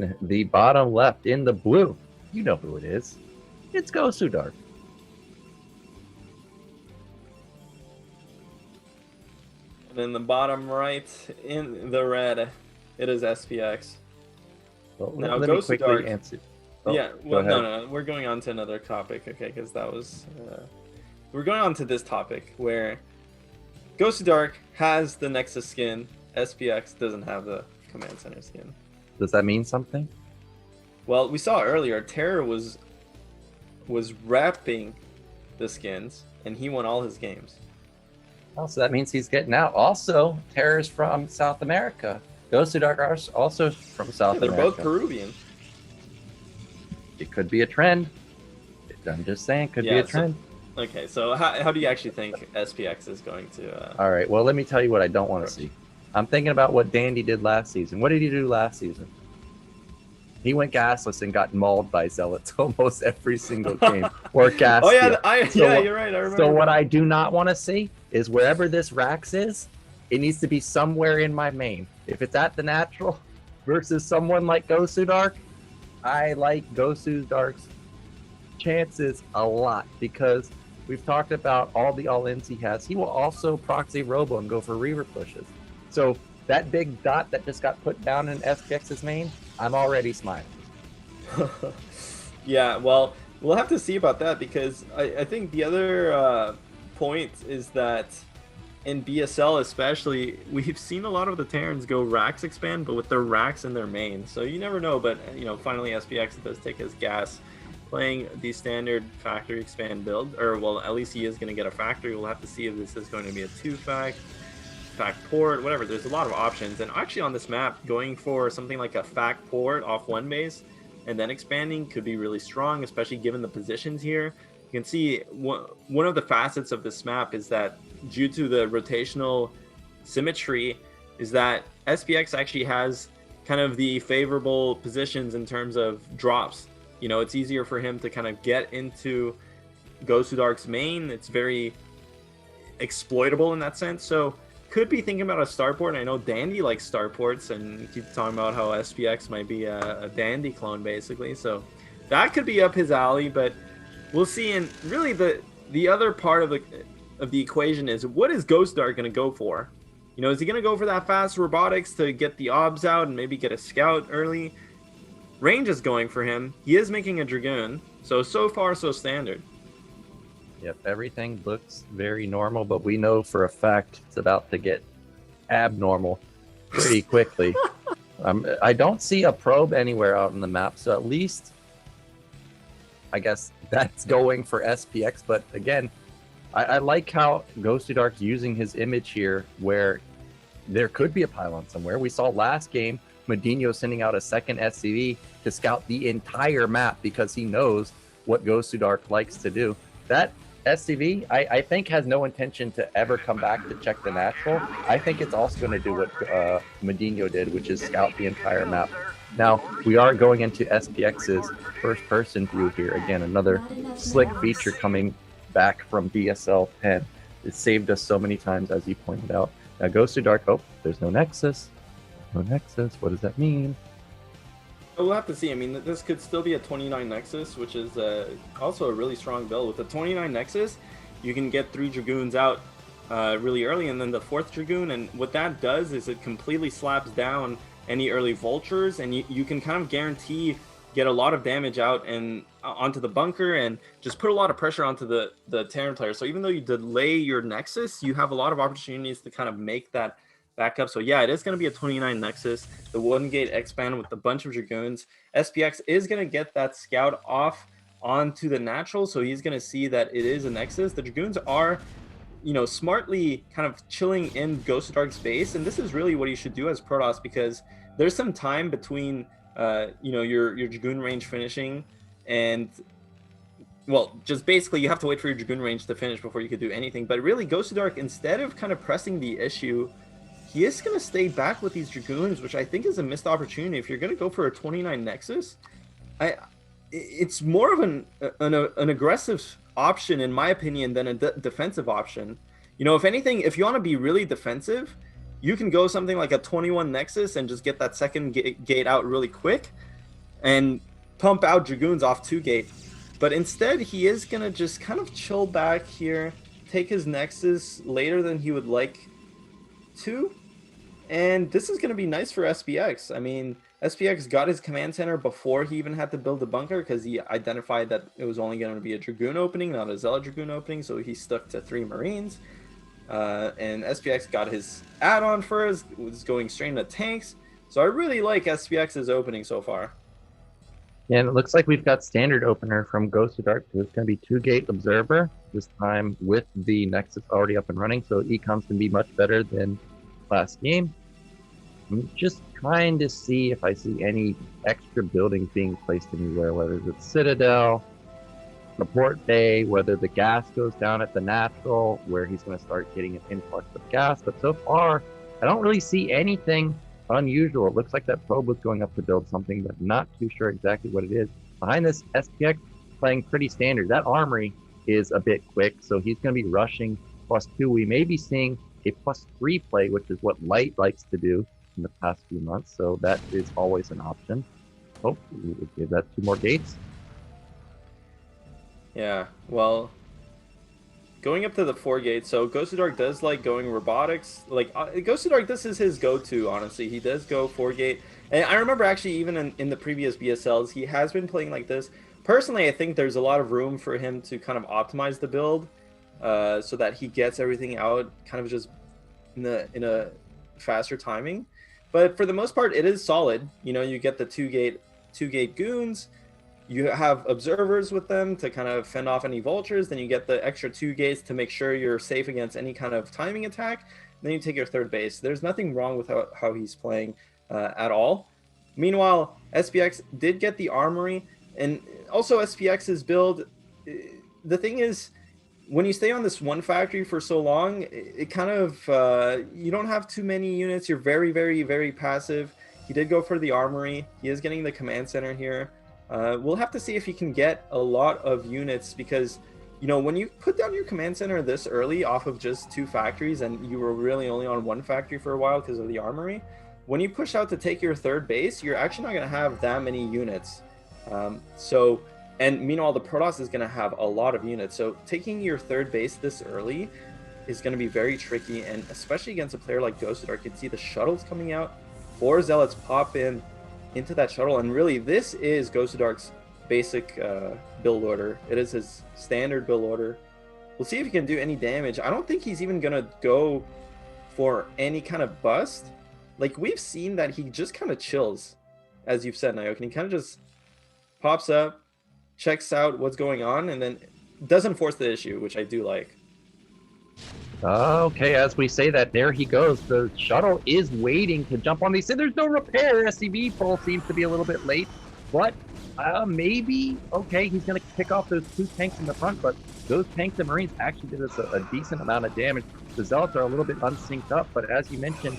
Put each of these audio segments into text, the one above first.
in the bottom left, in the blue, you know who it is. It's Gosudark. And in the bottom right, in the red, it is SPX. Well, Now, let me quickly answer. Oh, yeah, well, no, we're going on to another topic, okay, because that was... we're going on to this topic, where Gosudark has the Nexus skin, SPX doesn't have the Command Center skin. Does that mean something? Well, we saw earlier, Terra was wrapping the skins, and he won all his games. Oh, so that means he's getting out. Also, Terra's from South America. Gosudark are also from South They're America. both Peruvian. It could be a trend. I'm just saying, could be a trend. Okay, so how do you actually think SPX is going to... All right, well, let me tell you what I don't want to see. I'm thinking about what Dandy did last season. What did he do last season? He went gasless and got mauled by Zealots almost every single game. Or Castia. Oh, yeah, you're right. I remember. So what I do not want to see is wherever this Rax is, it needs to be somewhere in my main. If it's at the natural versus someone like Gosudark, I like Gosudark's chances a lot because we've talked about all the all-ins he has. He will also proxy Robo and go for reaver pushes. So that big dot that just got put down in SPX's main, I'm already smiling. Yeah, well, we'll have to see about that because I think the other point is that in BSL especially, we've seen a lot of the Terrans go Rax expand, but with their Rax in their main. So you never know, but finally SPX does take his gas playing the standard factory expand build, or well, at least he is going to get a factory. We'll have to see if this is going to be a 2-fact, fact port, whatever. There's a lot of options, and actually on this map, going for something like a fact port off one base and then expanding could be really strong, especially given the positions here. You can see one of the facets of this map is that due to the rotational symmetry is that SPX actually has kind of the favorable positions in terms of drops. It's easier for him to kind of get into Gosudark's main. It's very exploitable in that sense. So could be thinking about a starport. I know Dandy likes starports and keep talking about how SPX might be a Dandy clone basically. So that could be up his alley, but we'll see. And really the other part of the equation is, what is Gosudark going to go for? Is he going to go for that fast robotics to get the obs out and maybe get a scout early? Range is going for him. He is making a Dragoon. So far, so standard. Yep, everything looks very normal, but we know for a fact it's about to get abnormal pretty quickly. I don't see a probe anywhere out on the map, so at least I guess that's going for SPX. But again, I like how Gosudark's using his image here where there could be a pylon somewhere. We saw last game Medino sending out a second SCV to scout the entire map because he knows what Gosudark likes to do. That SCV, I think, has no intention to ever come back to check the natural. I think it's also going to do what Medino did, which is scout the entire map. Now, we are going into SPX's first-person view here. Again, another slick feature coming back from BSL 10. It saved us so many times, as you pointed out. Now, Gosudark, oh, there's no Nexus. No Nexus, what does that mean? We'll have to see. I mean, this could still be a 29 Nexus, which is also a really strong build. With the 29 Nexus, you can get 3 Dragoons out really early, and then the 4th Dragoon, and what that does is it completely slaps down any early Vultures, and you can kind of guarantee get a lot of damage out and onto the bunker, and just put a lot of pressure onto the Terran player. So even though you delay your Nexus, you have a lot of opportunities to kind of make that back up. So yeah, it is going to be a 29 Nexus, the 1-gate expand with a bunch of Dragoons. SPX is going to get that scout off onto the natural, so he's going to see that it is a Nexus. The Dragoons are, smartly kind of chilling in Gosudark's base, and this is really what he should do as Protoss, because there's some time between, your Dragoon range finishing and, well, just basically you have to wait for your Dragoon range to finish before you could do anything. But really, Gosudark, instead of kind of pressing the issue, he is going to stay back with these Dragoons, which I think is a missed opportunity. If you're going to go for a 29 Nexus, it's more of an aggressive option, in my opinion, than a defensive option. If anything, if you want to be really defensive, you can go something like a 21 Nexus and just get that second gate out really quick and pump out Dragoons off 2 gate. But instead, he is going to just kind of chill back here, take his Nexus later than he would like to. And this is going to be nice for SPX. I mean, SPX got his command center before he even had to build a bunker because he identified that it was only going to be a Dragoon opening, not a Zealot Dragoon opening. So he stuck to 3 Marines. And SPX got his add-on first, was going straight into tanks. So I really like SPX's opening so far. Yeah, and it looks like we've got standard opener from Gosudark. So it's going to be 2-gate observer, this time with the Nexus already up and running. So econs can be much better than last game. I'm just trying to see if I see any extra buildings being placed anywhere, whether it's Citadel, support bay, whether the gas goes down at the natural, where he's going to start getting an influx of gas. But so far, I don't really see anything unusual. It looks like that probe was going up to build something, but not too sure exactly what it is. Behind this, SPX playing pretty standard. That armory is a bit quick, so he's going to be rushing +2. We may be seeing a +3 play, which is what Light likes to do in the past few months, so that is always an option. Hopefully we will give that 2 more gates. Yeah, well, going up to the 4 gates, so Gosudark does like going robotics. Like, Gosudark, this is his go-to, honestly. He does go 4 gate. And I remember actually even in the previous BSLs, he has been playing like this. Personally, I think there's a lot of room for him to kind of optimize the build so that he gets everything out kind of just in a faster timing. But for the most part, it is solid. You know, you get the 2 gate goons. You have observers with them to kind of fend off any vultures. Then you get the extra 2 gates to make sure you're safe against any kind of timing attack. Then you take your 3rd base. There's nothing wrong with how he's playing at all. Meanwhile, SPX did get the armory. And also SPX's build, the thing is, when you stay on this one factory for so long, it kind of, you don't have too many units. You're very, very, very passive. He did go for the armory. He is getting the command center here. We'll have to see if he can get a lot of units because, you know, when you put down your command center this early off of just 2 factories and you were really only on 1 factory for a while because of the armory, when you push out to take your 3rd base, you're actually not going to have that many units. And meanwhile, the Protoss is going to have a lot of units. So taking your 3rd base this early is going to be very tricky. And especially against a player like Gosudark, you can see the shuttles coming out. 4 Zealots pop into that shuttle. And really, this is Gosudark's basic build order. It is his standard build order. We'll see if he can do any damage. I don't think he's even going to go for any kind of bust. Like, we've seen that he just kind of chills, as you've said, Nyokin. He kind of just pops up, checks out what's going on, and then doesn't force the issue, which I do like. Okay, as we say that, there he goes. The shuttle is waiting to jump on these. There's no repair. SCV pull seems to be a little bit late, but maybe, okay, he's going to pick off those 2 tanks in the front, but those tanks and Marines actually did us a decent amount of damage. The Zealots are a little bit unsynced up, but as you mentioned,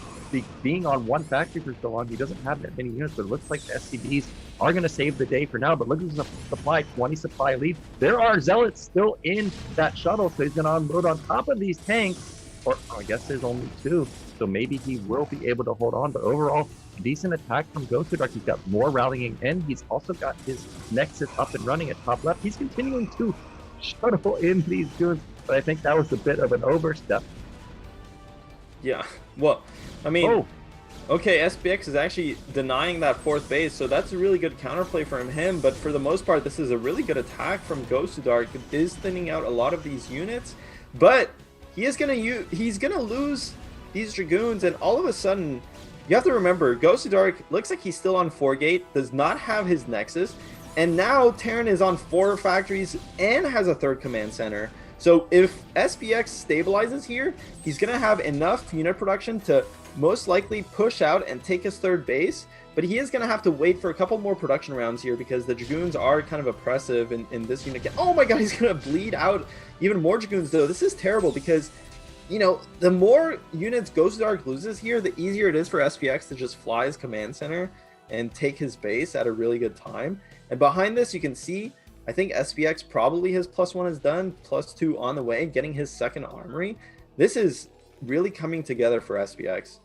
being on 1 factory for so long, he doesn't have that many units, but it looks like the SCVs are going to save the day for now. But look at the supply, 20 supply lead. There are Zealots still in that shuttle, so he's going to unload on top of these tanks, or I guess there's only 2, so maybe he will be able to hold on. But overall, decent attack from Gosudark. He's got more rallying in. He's also got his Nexus up and running at top left. He's continuing to shuttle in these goons, but I think that was a bit of an overstep. Yeah, well, I mean, okay, SPX is actually denying that 4th base, so that's a really good counterplay from him, but for the most part, this is a really good attack from Gosudark. It is thinning out a lot of these units, but he's gonna lose these Dragoons, and all of a sudden, you have to remember, Gosudark looks like he's still on 4 gate, does not have his Nexus, and now Terran is on 4 factories and has a 3rd command center. So if SPX stabilizes here, he's going to have enough unit production to most likely push out and take his 3rd base, but he is going to have to wait for a couple more production rounds here because the Dragoons are kind of oppressive in this unit. Oh my god, he's going to bleed out even more Dragoons though. This is terrible because, you know, the more units Gosudark loses here, the easier it is for SPX to just fly his command center and take his base at a really good time. And behind this, you can see, I think SPX probably his +1 is done, +2 on the way, getting his 2nd armory. This is really coming together for SPX.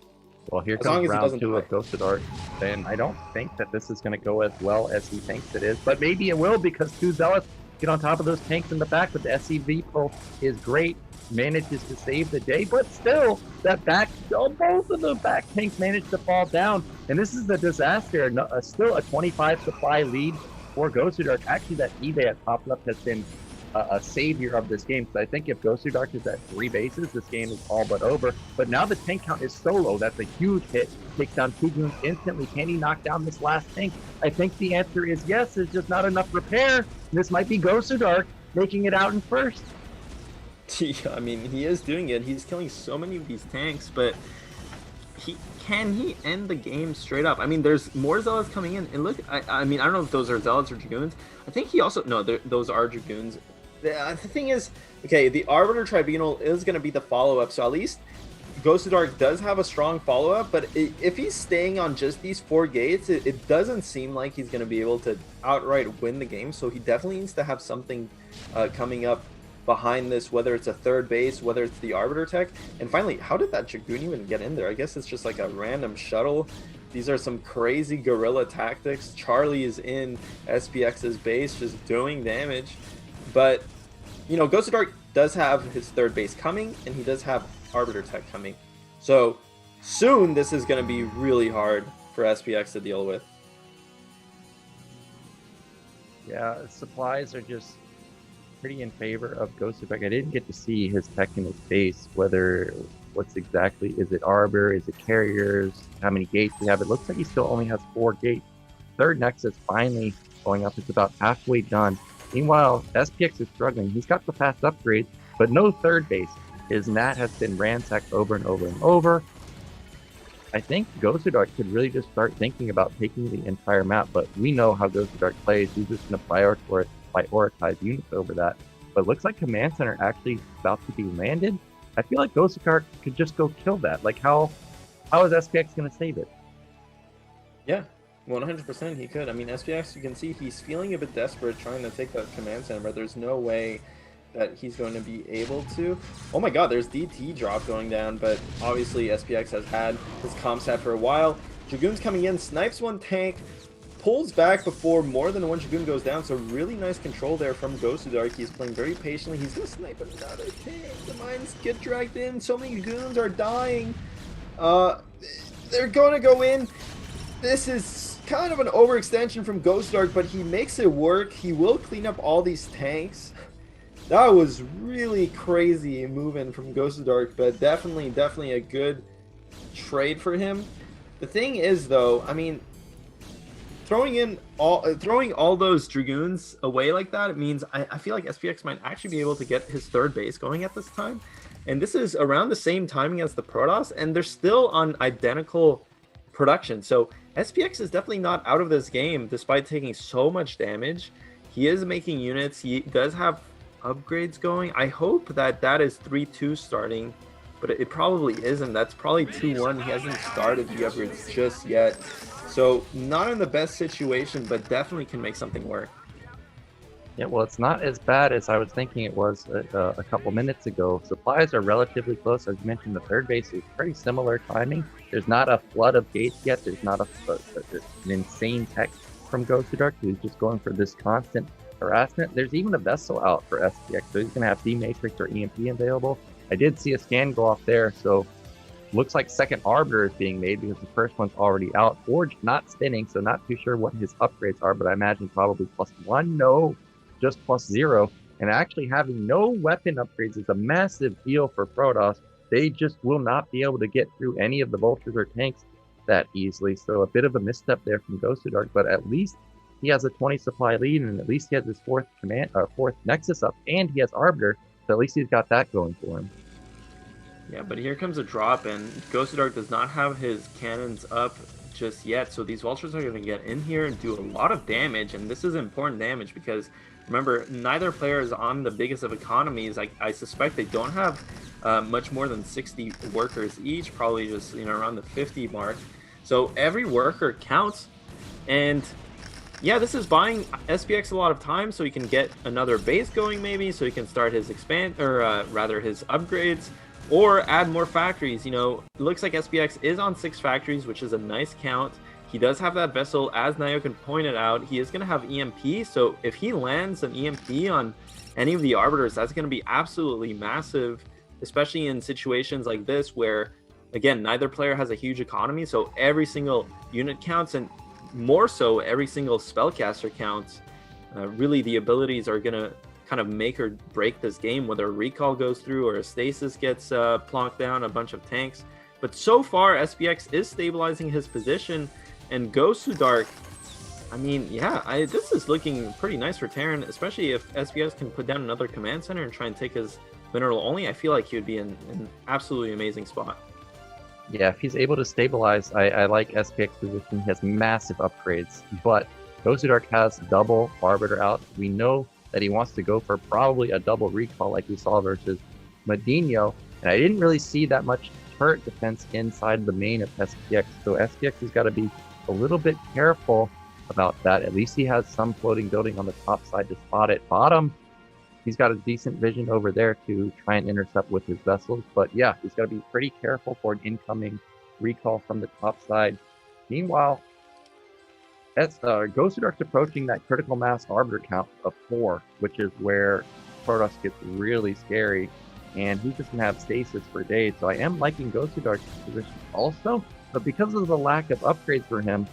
Well, here As long comes as it round doesn't 2 die. of Gosudark, and I don't think that this is going to go as well as he thinks it is, but maybe it will because 2 Zealots get on top of those tanks in the back, but the SCV pull is great, manages to save the day, but still, both of the back tanks managed to fall down, and this is a disaster. Still a 25 supply lead for Gosudark. Actually, that eBay at top left has been a savior of this game. So I think if Gosudark is at 3 bases, this game is all but over. But now the tank count is so low. That's a huge hit. Takes down 2 goons instantly. Can he knock down this last tank? I think the answer is yes. There's just not enough repair. This might be Gosudark making it out in first. I mean, he is doing it. He's killing so many of these tanks, but can he end the game straight up? I mean, there's more Zealots coming in. And look, I mean, I don't know if those are Zealots or Dragoons. I think he also... No, those are Dragoons. The thing is, okay, the Arbiter Tribunal is going to be the follow-up, so at least Gosudark does have a strong follow-up, but if he's staying on just these 4 gates, it doesn't seem like he's going to be able to outright win the game, so he definitely needs to have something coming up behind this, whether it's a 3rd base, whether it's the Arbiter tech. And finally, how did that Dragoon even get in there? I guess it's just like a random shuttle. These are some crazy guerrilla tactics. Charlie is in SPX's base just doing damage. But, you know, Gosudark does have his 3rd base coming, and he does have Arbiter tech coming. So, soon this is going to be really hard for SPX to deal with. Yeah, supplies are just pretty in favor of Gosudark. I didn't get to see his tech in his base, what's exactly, is it Arbor, is it Carriers, how many gates we have. It looks like he still only has 4 gates. 3rd Nexus finally going up. It's about halfway done. Meanwhile, SPX is struggling. He's got the fast upgrades, but no 3rd base. His NAT has been ransacked over and over and over. I think Gosudark could really just start thinking about taking the entire map, but we know how Gosudark plays. He's just going to prioritize units over that. But it looks like Command Center actually about to be landed. I feel like Gosudark could just go kill that. Like, how is SPX going to save it? Yeah, 100% he could. I mean, SPX, you can see he's feeling a bit desperate trying to take that Command Center, but there's no way that he's going to be able to. Oh my god, there's DT drop going down, but obviously SPX has had his comp set for a while. Dragoon's coming in, snipes 1 tank, pulls back before more than 1 Dragoon goes down, so really nice control there from Gosudark. He's playing very patiently. He's going to snipe another tank. The mines get dragged in. So many goons are dying. They're going to go in. This is kind of an overextension from Gosudark, but he makes it work. He will clean up all these tanks. That was really crazy movement from Gosudark, but definitely a good trade for him. The thing is, though, I mean, throwing all those Dragoons away like that, it means I feel like SPX might actually be able to get his 3rd base going at this time. And this is around the same timing as the Protoss, and they're still on identical production. So SPX is definitely not out of this game despite taking so much damage. He is making units. He does have upgrades going. I hope that is 3-2 starting, but it probably isn't. That's probably 2-1. He hasn't started the upgrades just yet. So not in the best situation, but definitely can make something work. Yeah, well, it's not as bad as I was thinking it was a couple minutes ago. Supplies are relatively close. As you mentioned, the 3rd base is pretty similar timing. There's not a flood of gates yet. There's not an insane tech from Gosudark. He's just going for this constant harassment. There's even a vessel out for SPX, so he's going to have D-Matrix or EMP available. I did see a scan go off there, so looks like 2nd Arbiter is being made because the first one's already out. Forge not spinning, so not too sure what his upgrades are, but I imagine probably +1. No, just +0. And actually having no weapon upgrades is a massive deal for Protoss. They just will not be able to get through any of the vultures or tanks that easily. So a bit of a misstep there from Gosudark, but at least he has a 20 supply lead, and at least he has his 4th Nexus up, and he has Arbiter, so at least he's got that going for him. Yeah, but here comes a drop, and Gosudark does not have his cannons up just yet, so these vultures are going to get in here and do a lot of damage, and this is important damage because, remember, neither player is on the biggest of economies. I suspect they don't have much more than 60 workers each, probably just, you know, around the 50 mark. So every worker counts, and yeah, this is buying SPX a lot of time so he can get another base going maybe, so he can start his his upgrades. or add more factories. You know, it looks like SPX is on 6 factories, which is a nice count. He does have that vessel, as Nyokin pointed out. He is going to have EMP, so if he lands an EMP on any of the Arbiters, that's going to be absolutely massive, especially in situations like this where, again, neither player has a huge economy, so every single unit counts, and more so, every single spellcaster counts. Really, the abilities are going to kind of make or break this game, whether a recall goes through or a stasis gets plonked down, a bunch of tanks. But so far, SPX is stabilizing his position, and Gosudark, I mean, yeah, this is looking pretty nice for Terran, especially if SPX can put down another command center and try and take his mineral only. I feel like he would be in an absolutely amazing spot. Yeah, if he's able to stabilize, I like SPX position. He has massive upgrades, but Gosudark has double Arbiter out. We know that he wants to go for probably a double recall like we saw versus Medino, and I didn't really see that much turret defense inside the main of SPX, so SPX has got to be a little bit careful about that. At least he has some floating building on the top side to spot it. Bottom, he's got a decent vision over there to try and intercept with his vessels, but yeah, he's got to be pretty careful for an incoming recall from the top side. Meanwhile, Gosudark's approaching that critical mass arbiter count of 4, which is where Protoss gets really scary, and he's just gonna have stasis for days. So I am liking Gosudark's position also, but because of the lack of upgrades for him,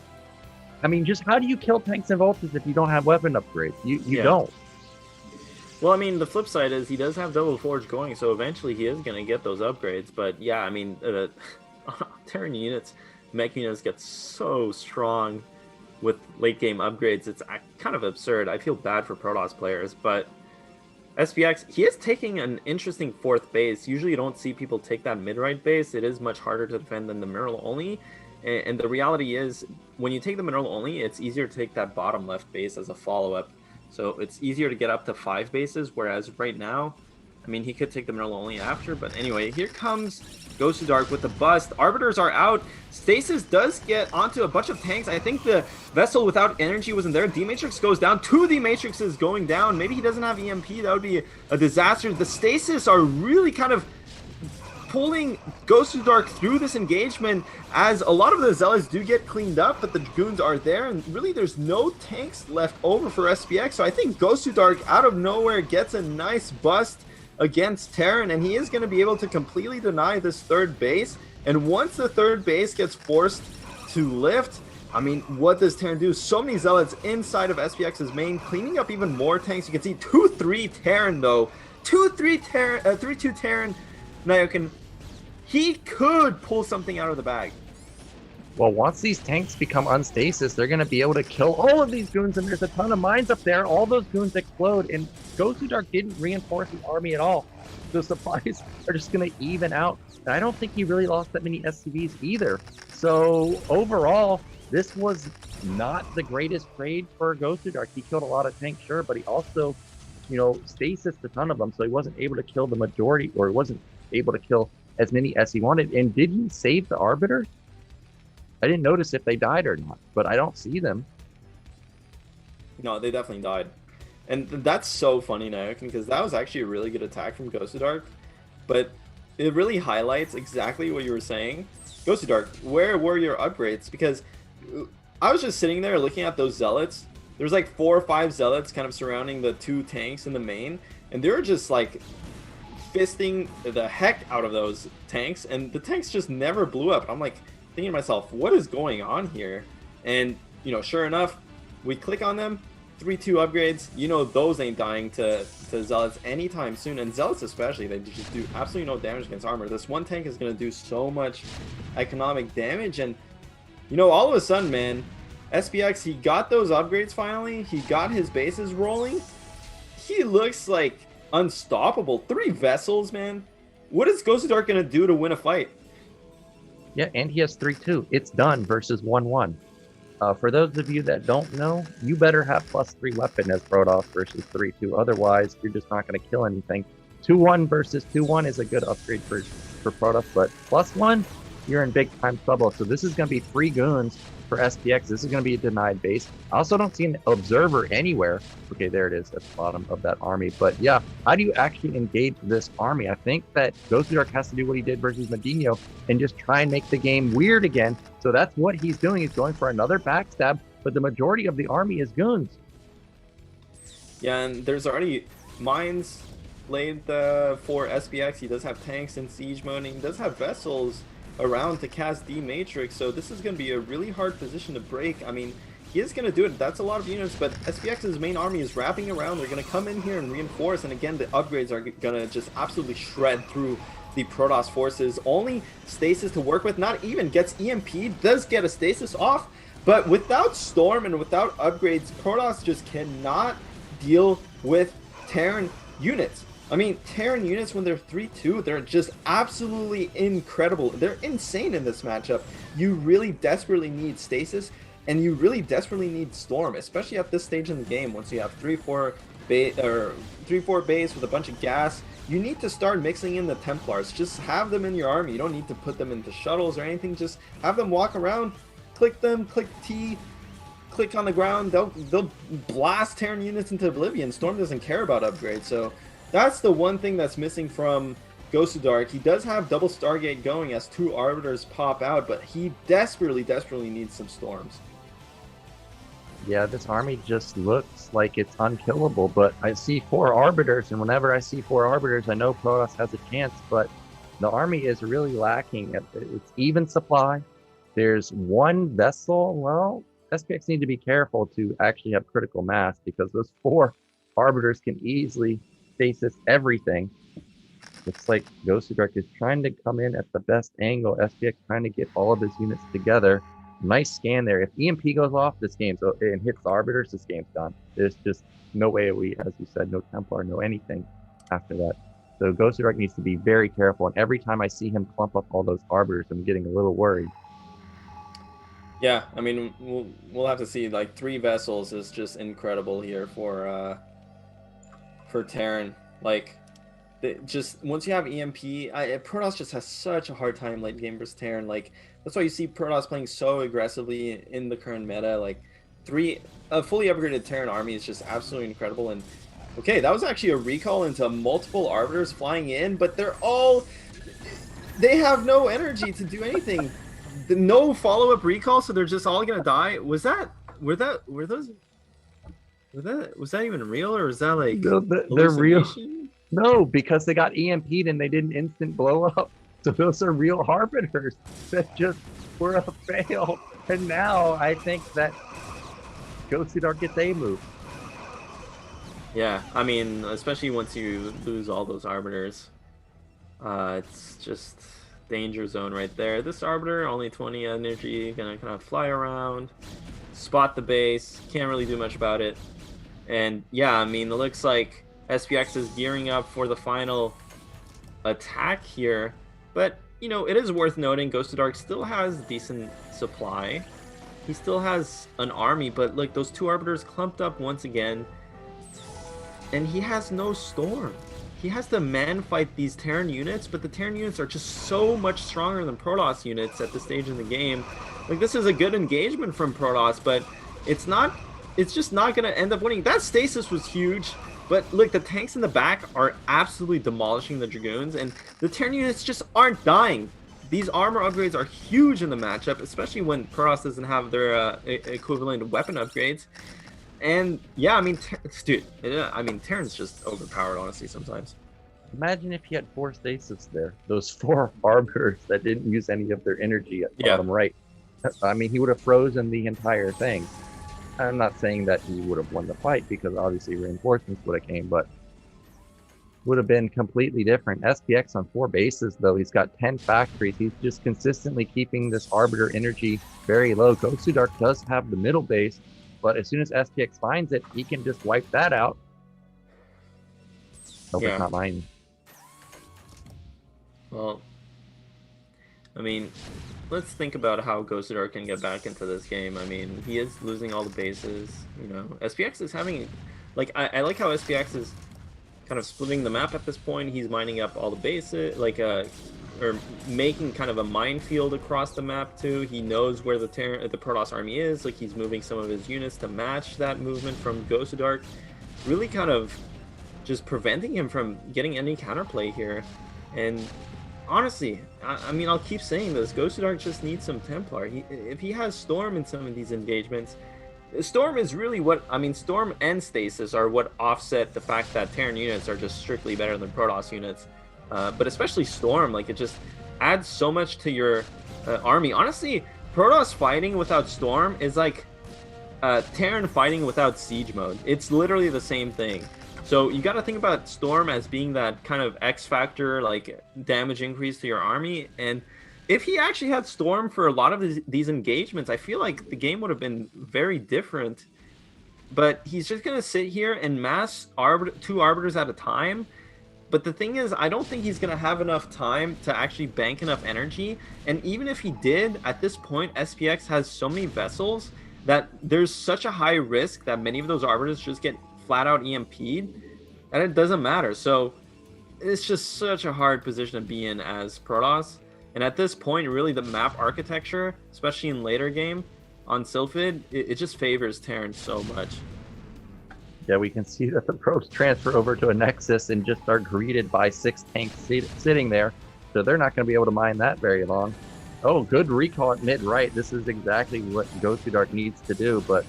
I mean, just how do you kill tanks and vultures if you don't have weapon upgrades? You don't. Well, I mean, the flip side is he does have double forge going, so eventually he is gonna get those upgrades. But yeah, I mean, Terran units, mech units get so strong with late game upgrades. It's kind of absurd. I feel bad for Protoss players, but SPX, he is taking an interesting 4th base. Usually you don't see people take that mid-right base. It is much harder to defend than the mineral only, and the reality is when you take the mineral only, it's easier to take that bottom left base as a follow-up, so it's easier to get up to 5 bases, whereas right now, I mean, he could take the mineral only after, but anyway, here comes Gosudark with the bust. Arbiters are out. Stasis does get onto a bunch of tanks. I think the vessel without energy wasn't there. D-Matrix goes down. 2 D-Matrixes going down. Maybe he doesn't have EMP. That would be a disaster. The Stasis are really kind of pulling Gosudark through this engagement, as a lot of the Zealots do get cleaned up, but the Goons are there, and really there's no tanks left over for SPX. So I think Gosudark out of nowhere gets a nice bust against Terran, and he is going to be able to completely deny this 3rd base. And once the 3rd base gets forced to lift, I mean, what does Terran do? So many Zealots inside of SPX's main, cleaning up even more tanks. You can see 2-3 Terran though. 2-3 Terran, 3-2 Terran. Nyokin, he could pull something out of the bag. Well, once these tanks become unstasis, they're going to be able to kill all of these goons, and there's a ton of mines up there. All those goons explode, and Gosudark didn't reinforce the army at all. The supplies are just going to even out, and I don't think he really lost that many SCVs either. So overall, this was not the greatest trade for Gosudark. He killed a lot of tanks, sure, but he also, stasis a ton of them, so he wasn't able to kill the majority, or he wasn't able to kill as many as he wanted. And did he save the Arbiter? I didn't notice if they died or not, but I don't see them. No, they definitely died. And that's so funny, Nyokin, because that was actually a really good attack from Gosudark, but it really highlights exactly what you were saying. Gosudark, where were your upgrades? Because I was just sitting there looking at those Zealots. There's like 4 or 5 Zealots kind of surrounding the 2 tanks in the main, and they were just like fisting the heck out of those tanks, and the tanks just never blew up. I'm like thinking to myself, what is going on here? And sure enough, we click on them, 3-2 upgrades. Those ain't dying to Zealots anytime soon, and Zealots especially, they just do absolutely no damage against armor. This one tank is going to do so much economic damage, and all of a sudden, man, SPX, he got those upgrades finally. He got his bases rolling. He looks like unstoppable. 3 vessels, man. What is Gosudark going to do to win a fight? Yeah, and he has 3-2. It's done versus 1-1. For those of you that don't know, you better have +3 weapon as Protoss versus 3-2. Otherwise, you're just not going to kill anything. 2-1 versus 2-1 is a good upgrade for Protoss, but +1, you're in big time trouble. So this is going to be 3 goons for SPX. This is going to be a denied base. I also don't see an observer anywhere. Okay, there it is at the bottom of that army. But yeah, how do you actually engage this army? I think that Gosudark has to do what he did versus Medino and just try and make the game weird again. So that's what he's doing. He's going for another backstab, but the majority of the army is goons. Yeah, and there's already mines laid for SPX. He does have tanks in siege mode, and he does have vessels around to cast D-Matrix, so this is going to be a really hard position to break. I mean, he is going to do it. That's a lot of units, but SPX's main army is wrapping around. They're going to come in here and reinforce, and again, the upgrades are going to just absolutely shred through the Protoss forces. Only stasis to work with, not even gets EMP, does get a stasis off, but without Storm and without upgrades, Protoss just cannot deal with Terran units. I mean, Terran units, when they're 3-2, they're just absolutely incredible. They're insane in this matchup. You really desperately need stasis, and you really desperately need Storm, especially at this stage in the game. Once you have 3-4 base with a bunch of gas, you need to start mixing in the Templars. Just have them in your army. You don't need to put them into shuttles or anything. Just have them walk around, click them, click T, click on the ground. They'll blast Terran units into oblivion. Storm doesn't care about upgrades, so that's the one thing that's missing from Gosudark. He does have double Stargate going as 2 Arbiters pop out, but he desperately needs some Storms. Yeah, this army just looks like it's unkillable, but I see 4 Arbiters, and whenever I see 4 Arbiters, I know Protoss has a chance, but the army is really lacking. It's even supply. There's 1 vessel. Well, SPX need to be careful to actually have critical mass, because those 4 Arbiters can easily stasis everything. Looks like Gosudark is trying to come in at the best angle. SPX trying to get all of his units together. Nice scan there. If EMP goes off, this game's and hits the Arbiters, this game's done. There's just no way as you said, no Templar, no anything after that. So Gosudark needs to be very careful, and every time I see him clump up all those Arbiters, I'm getting a little worried. Yeah, I mean, we'll have to see. Like, 3 vessels is just incredible here for Terran. Like, just once you have EMP, Protoss just has such a hard time late game versus Terran. Like, that's why you see Protoss playing so aggressively in the current meta. Like, a fully upgraded Terran army is just absolutely incredible. And okay, that was actually a recall into multiple Arbiters flying in, but they have no energy to do anything. No follow-up recall, so they're just all gonna die. Was that even real, or was that like they're real? No, because they got EMP'd and they didn't instant blow up. So those are real Arbiters that just were a fail. And now I think that Gosudark gets a move. Yeah, I mean, especially once you lose all those Arbiters, it's just danger zone right there. This Arbiter, only 20 energy, gonna kind of fly around, spot the base, can't really do much about it. And yeah, I mean, it looks like SPX is gearing up for the final attack here, but you know, it is worth noting Gosudark still has decent supply. He still has an army, but look, those 2 Arbiters clumped up once again, and he has no Storm. He has to man-fight these Terran units, but the Terran units are just so much stronger than Protoss units at this stage in the game. Like, this is a good engagement from Protoss, but it's just not going to end up winning. That stasis was huge, but look, the tanks in the back are absolutely demolishing the Dragoons, and the Terran units just aren't dying. These armor upgrades are huge in the matchup, especially when Protoss doesn't have their equivalent weapon upgrades. And yeah, I mean, dude, I mean, Terran's just overpowered, honestly, sometimes. Imagine if he had 4 stasis there. Those 4 Arbiters that didn't use any of their energy at bottom right. I mean, he would have frozen the entire thing. I'm not saying that he would have won the fight, because obviously reinforcements would have came, but would have been completely different. SPX on 4 bases, though. He's got 10 factories. He's just consistently keeping this Arbiter energy very low. Gosudark does have the middle base, but as soon as SPX finds it, he can just wipe that out. Hope it's not mine. Well, I mean, let's think about how Gosudark can get back into this game. I mean, he is losing all the bases. You know, SPX is having, like, I like how SPX is kind of splitting the map at this point. He's mining up all the bases, like, or making kind of a minefield across the map too. He knows where the Protoss army is. Like, he's moving some of his units to match that movement from Gosudark, really kind of just preventing him from getting any counterplay here. And honestly, I mean, I'll keep saying this, Gosudark just needs some Templar. If he has Storm in some of these engagements, Storm is really what, I mean, Storm and Stasis are what offset the fact that Terran units are just strictly better than Protoss units. But especially Storm, like, it just adds so much to your army. Honestly, Protoss fighting without Storm is like Terran fighting without Siege mode. It's literally the same thing. So you got to think about Storm as being that kind of X factor, like, damage increase to your army. And if he actually had Storm for a lot of these engagements, I feel like the game would have been very different. But he's just going to sit here and mass two Arbiters at a time. But the thing is, I don't think he's going to have enough time to actually bank enough energy. And even if he did, at this point, SPX has so many vessels that there's such a high risk that many of those Arbiters just get flat out EMP'd, and it doesn't matter. So it's just such a hard position to be in as Protoss. And at this point, really, the map architecture, especially in later game on Sylphid, it just favors Terran so much. Yeah, we can see that the probes transfer over to a Nexus and just are greeted by 6 tanks sitting there. So they're not going to be able to mine that very long. Oh, good recall at mid-right. This is exactly what Gosudark needs to do. But,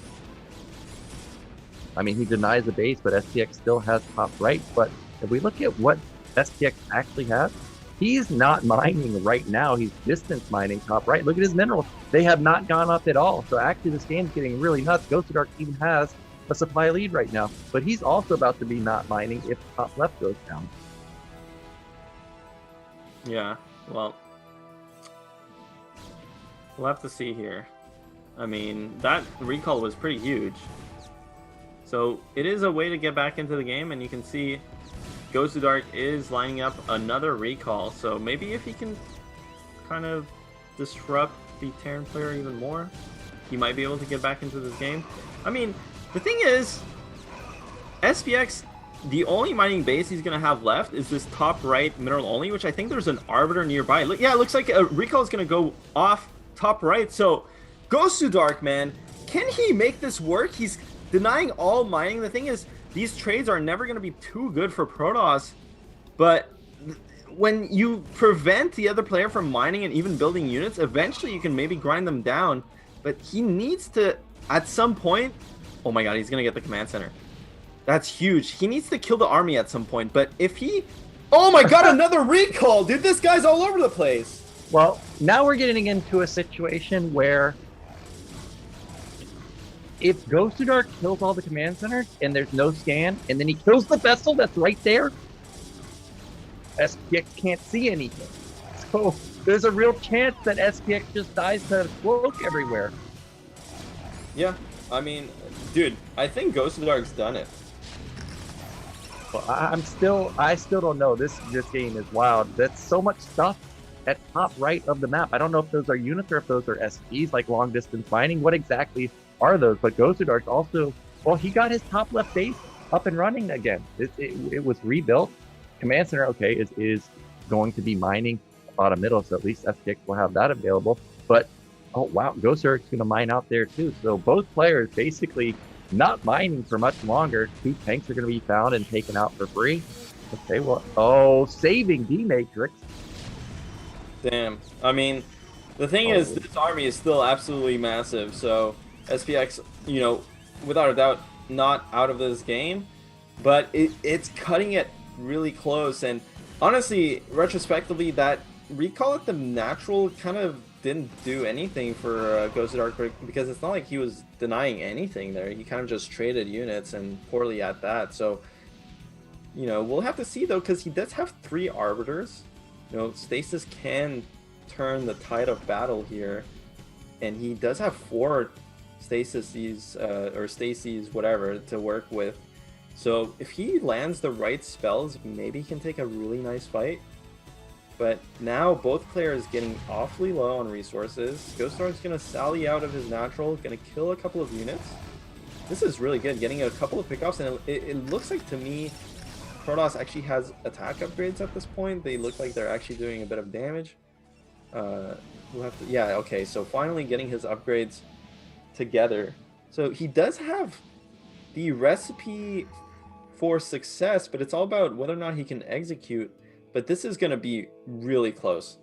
I mean, he denies the base, but SPX still has top right. But if we look at what SPX actually has, he's not mining right now. He's distance mining top right. Look at his minerals. They have not gone up at all. So actually this game's getting really nuts. Gosudark even has a supply lead right now, but he's also about to be not mining if top left goes down. Yeah, well, we'll have to see here. I mean, that recall was pretty huge. So it is a way to get back into the game, and you can see Gosudark is lining up another recall. So maybe if he can kind of disrupt the Terran player even more, he might be able to get back into this game. I mean, the thing is, SPX, the only mining base he's going to have left is this top right mineral only, which I think there's an Arbiter nearby. Look, yeah, it looks like a recall is going to go off top right. So, Gosudark, man, can he make this work? He's denying all mining. The thing is, these trades are never going to be too good for Protoss, but when you prevent the other player from mining and even building units, eventually you can maybe grind them down, but he needs to, at some point, oh my god, he's going to get the command center. That's huge. He needs to kill the army at some point, but if he... Oh my god, another recall! Dude, this guy's all over the place! Well, now we're getting into a situation where if Gosudark kills all the command centers and there's no scan, and then he kills the vessel that's right there, SPX can't see anything. So there's a real chance that SPX just dies to cloak everywhere. Yeah, I mean, dude, I think Gosudark's done it. Well, I still don't know. This game is wild. That's so much stuff at top right of the map. I don't know if those are units or if those are SPs, like long distance mining. What exactly are those? But Gosudark also, well, he got his top left base up and running again. It was rebuilt. Command center, okay, is going to be mining bottom middle, so at least SPX will have that available. But oh wow, Gosudark's going to mine out there too. So both players basically not mining for much longer. 2 tanks are going to be found and taken out for free. Okay, well, oh, saving D-Matrix. Damn. I mean, the thing is, this army is still absolutely massive, so SPX, you know, without a doubt, not out of this game, but it's cutting it really close. And honestly, retrospectively, that recall at the natural kind of didn't do anything for Gosudark, because it's not like he was denying anything there. He kind of just traded units, and poorly at that. So, you know, we'll have to see though, because he does have 3 arbiters. You know, Stasis can turn the tide of battle here, and he does have 4 Stasis or Stacies, whatever, to work with. So if he lands the right spells, maybe he can take a really nice fight. But now both players getting awfully low on resources. Gosudark's going to sally out of his natural, going to kill a couple of units. This is really good, getting a couple of pickoffs, and it looks like to me Protoss actually has attack upgrades at this point. They look like they're actually doing a bit of damage. We'll have to, yeah, okay, so finally getting his upgrades together. So he does have the recipe for success, but it's all about whether or not he can execute. But this is going to be really close.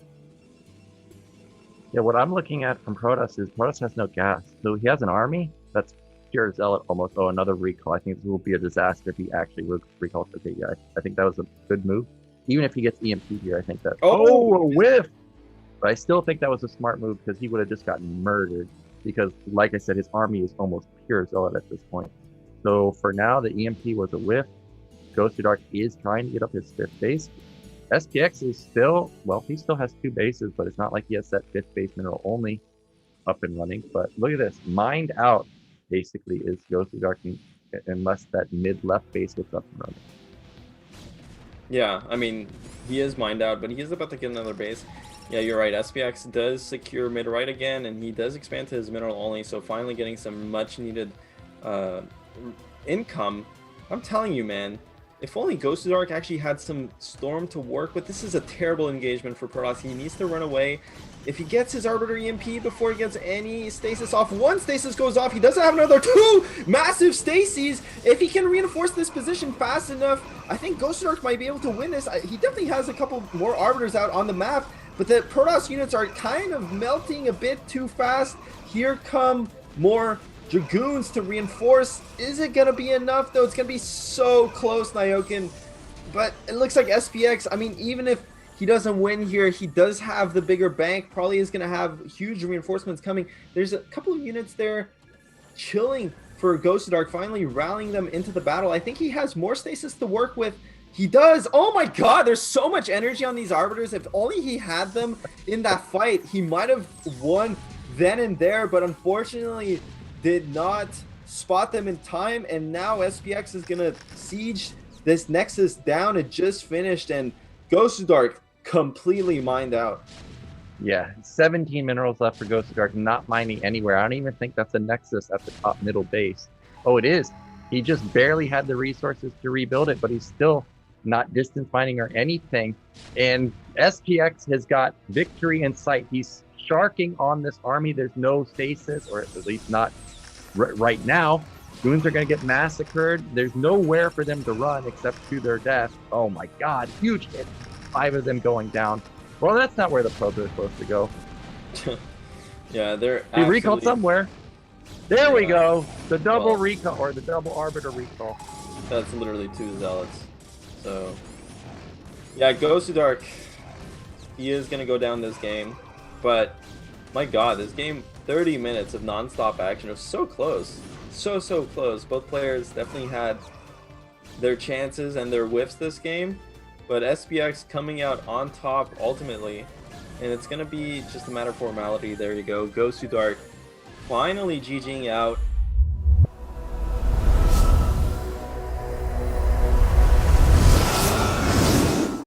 Yeah, what I'm looking at from Protoss is Protoss has no gas. So he has an army that's pure zealot almost. Oh, another recall. I think this will be a disaster if he actually recalls. Okay, yeah, I think that was a good move. Even if he gets EMP here, I think that... Oh, a whiff! But I still think that was a smart move because he would have just gotten murdered. Because, like I said, his army is almost pure zealot at this point. So for now, the EMP was a whiff. Gosudark is trying to get up his 5th base. SPX is still, well, he still has 2 bases, but it's not like he has that 5th base mineral only up and running. But look at this. Mined out, basically, is Gosudark unless that mid-left base gets up and running. Yeah, I mean, he is mined out, but he is about to get another base. Yeah, you're right. SPX does secure mid-right again, and he does expand to his mineral only, so finally getting some much-needed income. I'm telling you, man, if only Gosudark actually had some Storm to work with. This is a terrible engagement for Protoss. He needs to run away. If he gets his Arbiter EMP before he gets any stasis off, one stasis goes off, he doesn't have another 2 massive stases. If he can reinforce this position fast enough, I think Gosudark might be able to win this. He definitely has a couple more Arbiters out on the map, but the Protoss units are kind of melting a bit too fast. Here come more Dragoons to reinforce. Is it going to be enough, though? It's going to be so close, Nyokin. But it looks like SPX, I mean, even if he doesn't win here, he does have the bigger bank. Probably is going to have huge reinforcements coming. There's a couple of units there chilling for Gosudark, finally rallying them into the battle. I think he has more stasis to work with. He does. Oh my god, there's so much energy on these Arbiters. If only he had them in that fight, he might have won then and there, but unfortunately did not spot them in time, and now SPX is gonna siege this Nexus down. It just finished, and Gosudark completely mined out. Yeah, 17 minerals left for Gosudark, not mining anywhere. I don't even think that's a Nexus at the top middle base. Oh, it is. He just barely had the resources to rebuild it, but he's still not distance mining or anything. And SPX has got victory in sight. He's sharking on this army. There's no stasis, or at least not right now. Goons are going to get massacred. There's nowhere for them to run except to their death. Oh my god, huge hit. 5 of them going down. Well, that's not where the probes are supposed to go. Yeah, they're He recalled somewhere. There we go. The double recall, or the double Arbiter recall. That's literally 2 zealots. So, yeah, Gosudark, he is going to go down this game. But, my god, this game, 30 minutes of non-stop action. It was so close. So close. Both players definitely had their chances and their whiffs this game. But SPX coming out on top ultimately. And it's going to be just a matter of formality. There you go. Gosudark finally GGing out